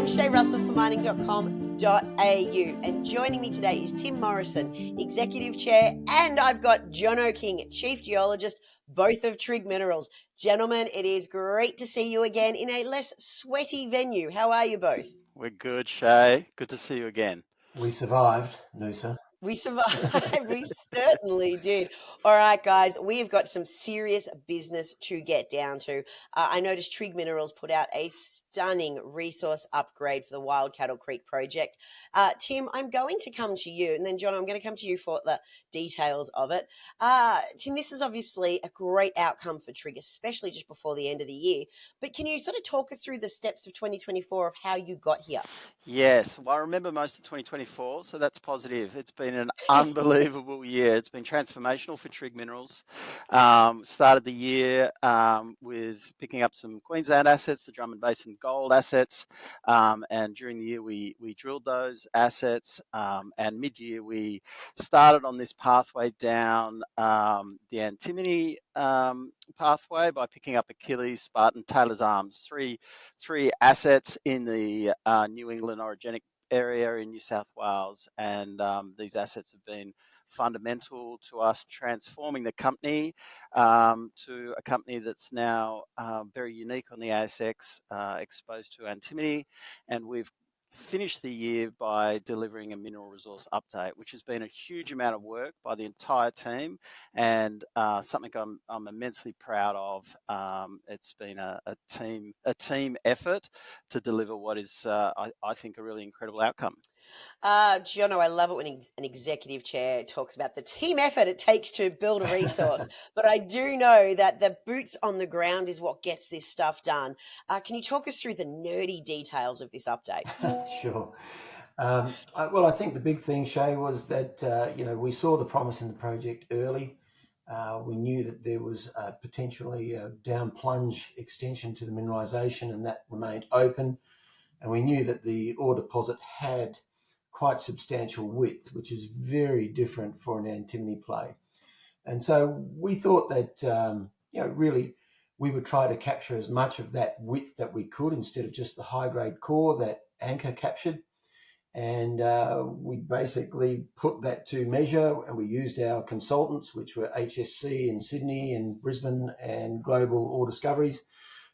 Shae Russell for mining.com.au, and joining me today is Tim Morrison, Executive Chair, and I've got Jono King, Chief Geologist, both of Trigg Minerals. Gentlemen, it is great to see you again in a less sweaty venue. How are you both? We're good, Shae. Good to see you again. We survived, Noosa. We survived. We certainly did. All right, guys, we've got some serious business to get down to. I noticed Trigg Minerals put out a stunning resource upgrade for the Wild Cattle Creek project. Tim, I'm going to come to you, and then John, I'm going to come to you for the details of it. Tim, this is obviously a great outcome for Trigg, especially just before the end of the year. But can you sort of talk us through the steps of 2024 of how you got here? Yes, well, I remember most of 2024, so that's positive. It's been an unbelievable year. It's been transformational for Trigg Minerals. Started the year with picking up some Queensland assets, the Drummond Basin gold assets, and during the year we drilled those assets, and mid-year we started on this pathway down the Antimony pathway by picking up Achilles, Spartan, Taylor's Arms, three assets in the New England orogenic area in New South Wales, and these assets have been fundamental to us transforming the company to a company that's now very unique on the ASX, exposed to antimony, and we've finished the year by delivering a mineral resource update, which has been a huge amount of work by the entire team, and something I'm immensely proud of. It's been a team effort to deliver what is, I think, a really incredible outcome. Jono, I love it when an executive chair talks about the team effort it takes to build a resource. But I do know that the boots on the ground is what gets this stuff done. Can you talk us through the nerdy details of this update? Sure. I think the big thing, Shae, was that we saw the promise in the project early. We knew that there was potentially a down-plunge extension to the mineralisation, and that remained open. And we knew that the ore deposit had quite substantial width, which is very different for an antimony play. And so we thought that, really we would try to capture as much of that width that we could instead of just the high-grade core that Anchor captured. And we basically put that to measure, and we used our consultants, which were HSC in Sydney and Brisbane and Global Ore Discoveries,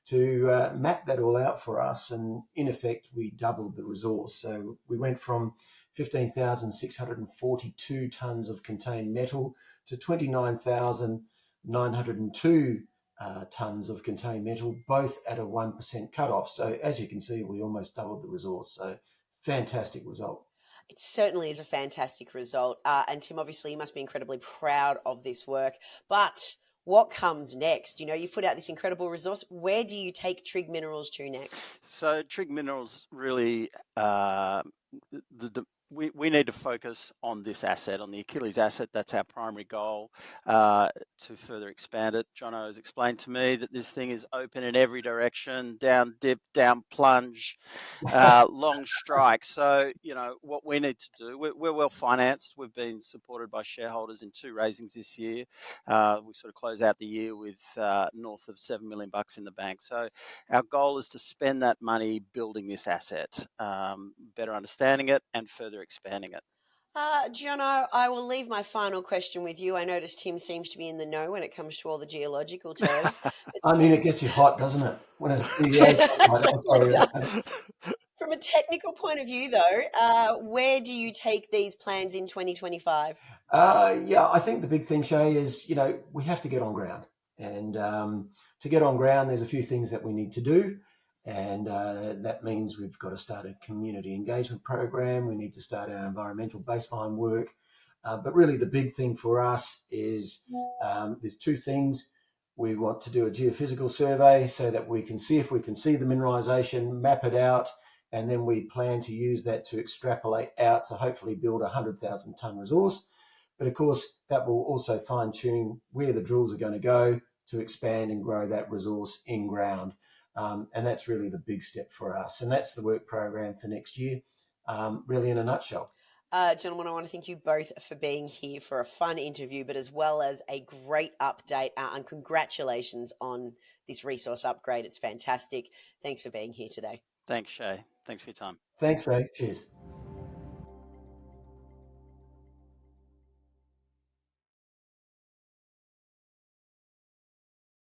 to map that all out for us. And in effect, we doubled the resource. So we went from 15,642 tonnes of contained metal to 29,902 tonnes of contained metal, both at a 1% cutoff. So as you can see, we almost doubled the resource. So fantastic result. It certainly is a fantastic result. And Tim, obviously, you must be incredibly proud of this work. But what comes next? You know, you've put out this incredible resource. Where do you take Trigg Minerals to next? So Trigg Minerals really, we need to focus on this asset, on the Achilles asset. That's our primary goal, to further expand it. Jono has explained to me that this thing is open in every direction, down dip, down plunge, long strike. So, what we need to do, we're well financed. We've been supported by shareholders in 2 raisings this year. We sort of close out the year with north of $7 million in the bank. So our goal is to spend that money building this asset, better understanding it and further expanding it. Jono, I will leave my final question with you. I notice Tim seems to be in the know when it comes to all the geological terms. I mean, it gets you hot, doesn't it? When it's From a technical point of view, though, where do you take these plans in 2025? I think the big thing, Shae, is, we have to get on ground. And to get on ground, there's a few things that we need to do. And that means we've got to start a community engagement program. We need to start our environmental baseline work. But really the big thing for us is there's 2 things. We want to do a geophysical survey so that we can see if we can see the mineralisation, map it out, and then we plan to use that to extrapolate out to hopefully build a 100,000 tonne resource. But of course, that will also fine tune where the drills are going to go to expand and grow that resource in ground. And that's really the big step for us. And that's the work program for next year, really in a nutshell. Gentlemen, I want to thank you both for being here for a fun interview, but as well as a great update, and congratulations on this resource upgrade. It's fantastic. Thanks for being here today. Thanks, Shae. Thanks for your time. Thanks, Ray. Cheers.